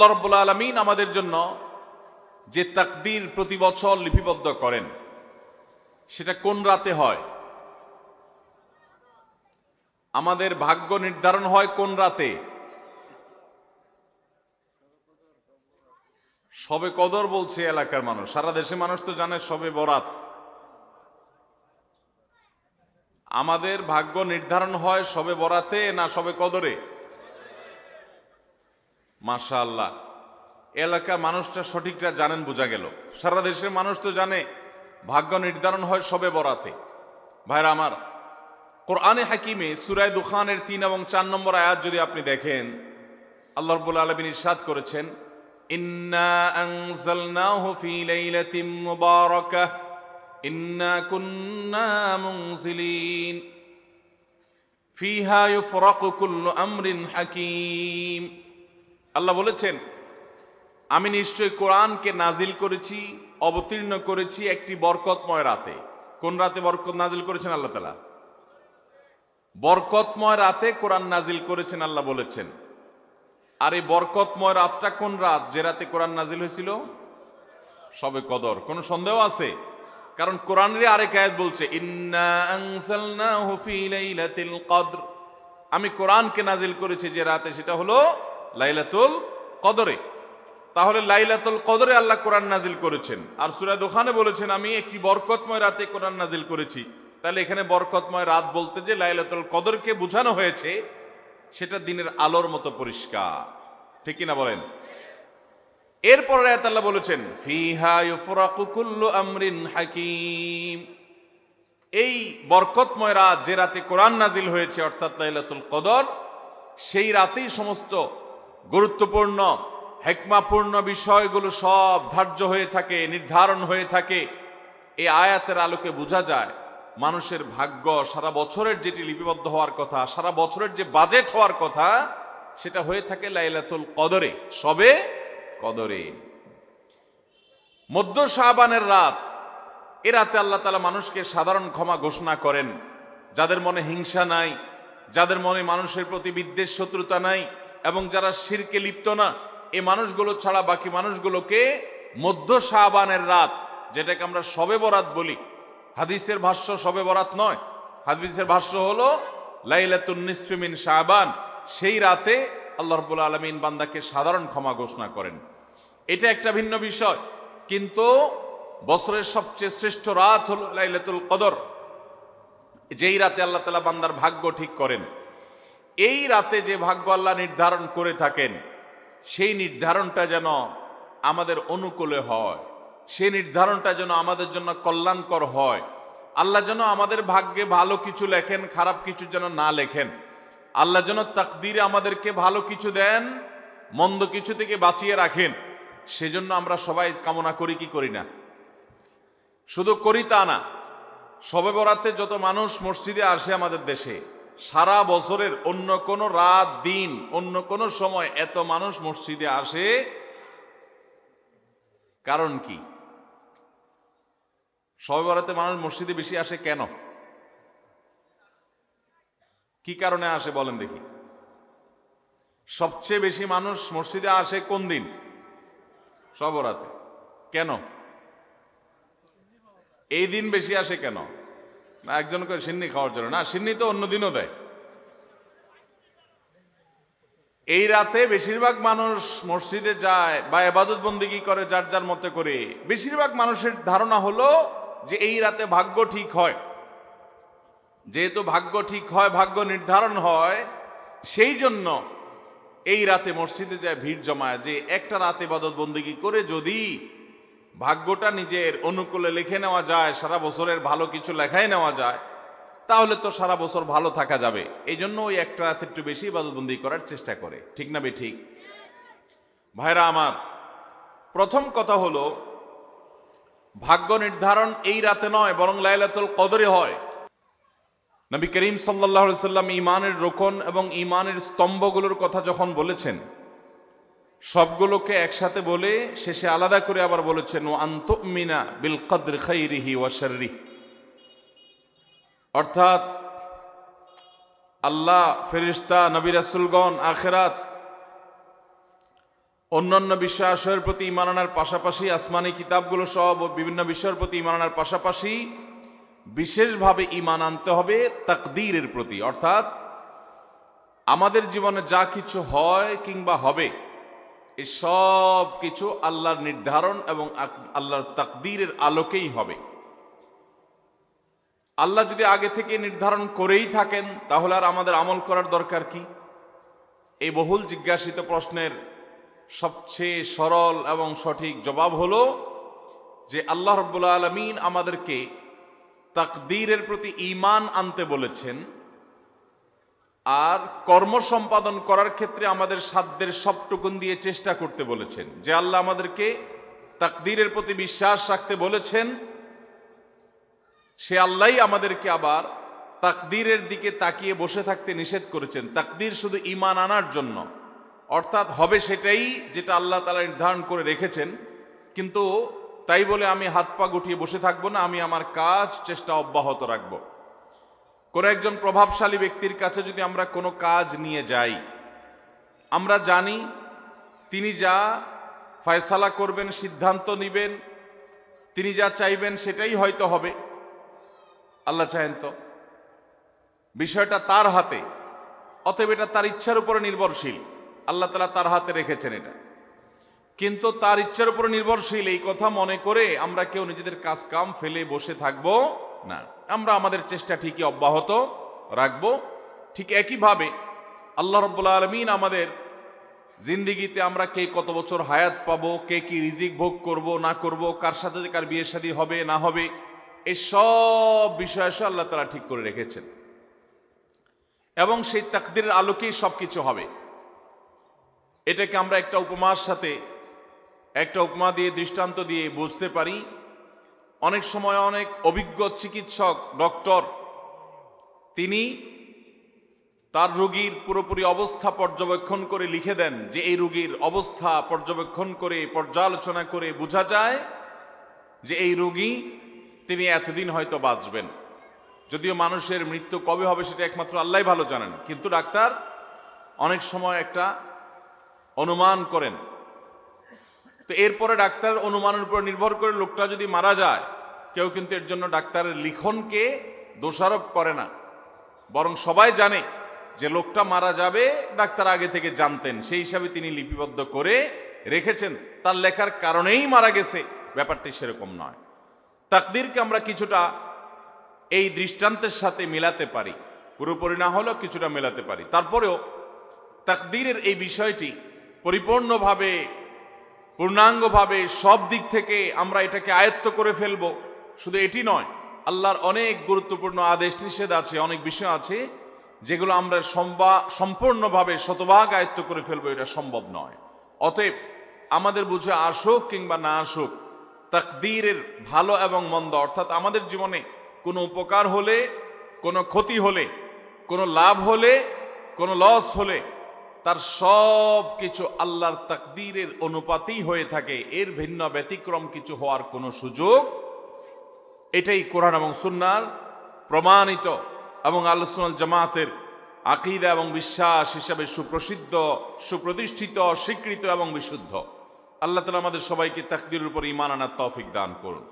আল্লাহ রাব্বুল আলামিন আমাদের জন্য যে তাকদীর প্রতি বছর লিপিবদ্ধ করেন, সেটা কোন রাতে হয়? আমাদের ভাগ্য নির্ধারণ হয় কোন রাতে? শবে কদর বলছে এলাকার মানুষ, সারা দেশের মানুষ তো জানে শবে বরাত। আমাদের ভাগ্য নির্ধারণ হয় শবে বরাতে না শবে কদরে? মাশাআল্লাহ, এলাকার মানুষটা সঠিকটা জানেন, বোঝা গেল। সারা দেশের মানুষ তো জানে ভাগ্য নির্ধারণ হয় শবে বরাতে। ভাইরা আমার, কোরআনে হাকিমে সূরা দুখানের 3 এবং 4 নম্বর আয়াত যদি আপনি দেখেন, আল্লাহ রাব্বুল আলামিন ইরশাদ করেছেন, ইন্না আনজালনাহু ফি লাইলাতিন মুবারাকাহ ইন্না কুন্না মুনজিলিন ফিহা ইউফরাকু কুল্লু আমরিন হাকিম। আল্লাহ বলেছেন, আমি নিশ্চয় কোরআনকে নাজিল করেছি, অবতীর্ণ করেছি একটি বরকতময় রাতে। কোন রাতে বরকত নাজিল করেছেন আল্লাহ তাআলা? বরকতময় রাতে কোরআন নাজিল করেছেন আল্লাহ বলেছেন। আর এই বরকতময় রাতটা কোন রাত? যে রাতে কোরআন নাজিল হয়েছিল শবে কদর। কোনো সন্দেহ আছে? কারণ কোরআনের আরেক আয়াত বলছে, ইন্না আনজালনাহু ফি লাইলাতিল কদর, আমি কোরআনকে নাজিল করেছি যে রাতে, সেটা হলো লাইলাতুল কদরে। তাহলে লাইলাতুল কদরে আল্লাহ কোরআন নাজিল করেছেন। আর সূরা দুখানে বলেছেন, আমি একটি বরকতময় রাতে কোরআন নাজিল করেছি। তাহলে এখানে বরকতময় রাত বলতে যে লাইলাতুল কদরকে বোঝানো হয়েছে, সেটা দিনের আলোর মতো পরিষ্কার। ঠিক কিনা বলেন? এরপরে আয়াত আল্লাহ বলেছেন, ফিহা ইউফরাকু কুল্লু আমরিন হাকিম, এই বরকতময় রাত যে রাতে কোরআন নাজিল হয়েছে, অর্থাৎ লাইলাতুল কদর, সেই রাতেই সমস্ত গুরুত্বপূর্ণ হিকমাপূর্ণ বিষয়গুলো সব ধার্য হয়ে থাকে, নির্ধারণ হয়ে থাকে। এই আয়াতের আলোকে বোঝা যায় মানুষের ভাগ্য সারা বছরের যেটি লিপিবদ্ধ হওয়ার কথা, সারা বছরের যে বাজেট হওয়ার কথা, সেটা হয়ে থাকে লাইলাতুল কদরে, শবে কদরে। মধ্য শাবানের রাত, এ রাতে আল্লাহ তাআলা মানুষকে সাধারণ ক্ষমা ঘোষণা করেন। যাদের মনে হিংসা নাই, যাদের মনে মানুষের প্রতি বিদ্বেষ শত্রুতা নাই, এবং যারা শিরকে লিপ্ত না, এই মানুষগুলো ছাড়া বাকি মানুষগুলোকে মধ্য শাবানের রাত, যেটাকে আমরা শবে বরাত বলি, হাদিসের ভাষ্য শবে বরাত নয়, হাদিসের ভাষ্য হলো লাইলাতুন নিসফি মিন শাবান, সেই রাতে আল্লাহ রাব্বুল আলামিন বান্দাকে সাধারণ ক্ষমা ঘোষণা করেন। এটা একটা ভিন্ন বিষয়, কিন্তু বছরের সবচেয়ে শ্রেষ্ঠ রাত হলো লাইলাতুল কদর, যেই রাতে আল্লাহ তাআলা বান্দার ভাগ্য ঠিক করেন। এই রাতে যে ভাগ্য আল্লাহ নির্ধারণ করে থাকেন, সেই নির্ধারণটা যেন আমাদের অনুকূলে হয়, সেই নির্ধারণটা যেন আমাদের জন্য কল্যাণকর হয়। আল্লাহ যেন আমাদের ভাগ্যে ভালো কিছু লেখেন, খারাপ কিছু যেন না লেখেন। আল্লাহ যেন তাকদীরে আমাদেরকে ভালো কিছু দেন, মন্দ কিছু থেকে বাঁচিয়ে রাখেন। সেজন্য আমরা সবাই কামনা করি কি করি না? শুধু করি তা না, শবে বরাতে যত মানুষ মসজিদে আসে আমাদের দেশে, সারা বছরের অন্য কোনো রাত দিন অন্য কোনো সময় এত মানুষ মসজিদে আসে, কারণ কি? শবে বরাতে মানুষ মসজিদে বেশি আসে কেন? কি কারণে আসে বলেন দেখি? সবচেয়ে বেশি মানুষ মসজিদে আসে কোন দিন? শবে বরাতে। কেন এই দিন বেশি আসে কেন? না একজন করে সিন্নি খাওয়ার জন্য? না, সিন্নি তো অন্য দিনও দেয়। এই রাতে বেশিরভাগ মানুষ মসজিদে যায় বা ইবাদত বন্দেগী করে যার যার মতে করে। বেশিরভাগ মানুষের ধারণা হলো যে এই রাতে ভাগ্য ঠিক হয়। যেহেতু ভাগ্য ঠিক হয়, ভাগ্য নির্ধারণ হয়, সেই জন্য এই রাতে মসজিদে যায়, ভিড় জমায়, যে একটা রাত ইবাদত বন্দেগী করে যদি ভাগ্যটা নিজের অনুকূলে লিখে নেওয়া যায়, সারা বছরের ভালো কিছু লেখাই নেওয়া যায়, তাহলে তো সারা বছর ভালো থাকা যাবে। এই জন্য ওই একটা রাত একটু বেশি ইবাদতবন্দি করার চেষ্টা করে। ঠিক না বেঠিক? ভাইরা আমার, প্রথম কথা হলো ভাগ্য নির্ধারণ এই রাতে নয়, বরং লাইলাতুল কদরে হয়। নবী করিম সাল্লাল্লাহু আলাইহি সাল্লাম ঈমানের রোকন এবং ঈমানের স্তম্ভগুলোর কথা যখন বলেছেন, সবগুলোকে একসাথে বলে শেষে আলাদা করে আবার বলেছেন, ওয়া আন তুমিনা বিল কদরি খাইরিহি ওয়া শাররিহি, অর্থাৎ আল্লাহ, ফেরেশতা, নবী রাসূলগণ, আখিরাত অন্যান্য বিষয়ের প্রতি ঈমান আনার পাশাপাশি, আসমানি কিতাবগুলো সব বিভিন্ন বিষয়ের প্রতি ঈমান আনার পাশাপাশি বিশেষভাবে ঈমান আনতে হবে তাকদীরের প্রতি, অর্থাৎ আমাদের জীবনে যা কিছু হয় কিংবা হবে এই সব কিছু আল্লাহর নির্ধারণ এবং আল্লাহর তাকদীরের আলোকেই হবে। আল্লাহ যদি আগে থেকে নির্ধারণ করেই থাকেন তাহলে আর আমাদের আমল করার দরকার কি? এই বহুল জিজ্ঞাসিত প্রশ্নের সবচেয়ে সরল এবং সঠিক জবাব হলো যে আল্লাহ রাব্বুল আলামিন আমাদেরকে তাকদীরের প্রতি ঈমান আনতে বলেছেন, আর কর্ম সম্পাদন করার ক্ষেত্রে আমাদের সাধ্যের সবটুকুন দিয়ে চেষ্টা করতে বলেছেন। যে আল্লাহ আমাদেরকে তাকদীরের প্রতি বিশ্বাস রাখতে বলেছেন, সে আল্লাহই আমাদেরকে আবার তাকদীরের দিকে তাকিয়ে বসে থাকতে নিষেধ করেছেন। তাকদীর শুধু ঈমান আনার জন্য, অর্থাৎ হবে সেটাই যেটা আল্লাহ তাআলা নির্ধারণ করে রেখেছেন, কিন্তু তাই বলে আমি হাত পা গুটিয়ে বসে থাকবো না, আমি আমার কাজ চেষ্টা অব্যাহত রাখবো। কোন একজন প্রভাবশালী ব্যক্তির কাছে যদি আমরা কোনো কাজ নিয়ে যাই, আমরা জানি তিনি যা ফয়সালা করবেন, সিদ্ধান্ত নেবেন, তিনি যা চাইবেন সেটাই হয়তো হবে। আল্লাহ চাহেন তো, বিষয়টা তার হাতে, অতএব এটা তার ইচ্ছার উপরে নির্ভরশীল। আল্লাহ তাআলা তার হাতে রেখেছেন এটা, কিন্তু তার ইচ্ছার উপর নির্ভরশীল এই কথা মনে করে আমরা কেউ নিজেদের কাজ কাম ফেলে বসে থাকবো না, আমরা আমাদের চেষ্টা ঠিকই অব্যাহত রাখবো। ঠিক একইভাবে আল্লাহ রাব্বুল আলামিন আমাদের জিন্দিগিতে আমরা কে কত বছর হায়াত পাবো, কে কি রিজিক ভোগ করব না করব, কার সাথে কার বিয়ে শাদী হবে না হবে, এই সব বিষয় আল্লাহ তাআলা ঠিক করে রেখেছেন এবং সেই তাকদীরের আলোকেই সবকিছু হবে। এটাকে আমরা একটা উপমার সাথে, একটা উপমা দিয়ে, দৃষ্টান্ত দিয়ে বুঝতে পারি। অনেক সময় অনেক অভিজ্ঞ চিকিৎসক, ডক্টর, তিনি তার রোগীর পুরোপুরি অবস্থা পর্যবেক্ষণ করে লিখে দেন যে এই রোগীর অবস্থা পর্যবেক্ষণ করে, পর্যালোচনা করে বোঝা যায় যে এই রোগী তিনি এতদিন হয়তো বাঁচবেন। যদিও মানুষের মৃত্যু কবে হবে সেটা একমাত্র আল্লাহই ভালো জানেন, কিন্তু ডাক্তার অনেক সময় একটা অনুমান করেন। তো এরপরে ডাক্তার অনুমানের উপর নির্ভর করে লোকটা যদি মারা যায়, কেউ কিন্তু এর জন্য ডাক্তারের লিখনকে দোষারোপ করে না, বরং সবাই জানে যে লোকটা মারা যাবে, ডাক্তার আগে থেকে জানতেন, সেই হিসাবে তিনি লিপিবদ্ধ করে রেখেছেন, তার লেখার কারণেই মারা গেছে। ব্যাপারটি সেরকম নয়। তাকদীরকে আমরা কিছুটা এই দৃষ্টান্তের সাথে মিলাতে পারি, পুরোপুরি না হলেও কিছুটা মেলাতে পারি। তারপরেও তাকদীরের এই বিষয়টি পরিপূর্ণভাবে, পূর্ণাঙ্গভাবে সব দিক থেকে আমরা এটাকে আয়ত্ত করে ফেলবো শুধু এটি নয়, আল্লাহর অনেক গুরুত্বপূর্ণ আদেশ নিষেধ আছে, অনেক বিষয় আছে যেগুলো আমরা সম্পূর্ণভাবে শতভাগ আয়ত্ত করে ফেলবো, এটা সম্ভব নয়। অতএব আমাদের বুঝে আসুক কিংবা না আসুক, তাকদীরের ভালো এবং মন্দ, অর্থাৎ আমাদের জীবনে কোনো উপকার হলে, কোনো ক্ষতি হলে, কোনো লাভ হলে, কোনো লস হলে, তার সব কিছু আল্লাহর তাকদীরের অনুপাতেই হয়ে থাকে, এর ভিন্ন ব্যতিক্রম কিছু হওয়ার কোনো সুযোগ। এটাই কোরআন এবং সুন্নাহর প্রমাণিত এবং আহলে সুন্নাত জামাতের আকীদা এবং বিশ্বাস হিসাবে সুপ্রসিদ্ধ, সুপ্রতিষ্ঠিত, স্বীকৃত এবং বিশুদ্ধ। আল্লাহ তাআলা আমাদের সবাইকে তাকদীরের উপর ঈমান আনার তৌফিক দান করুন।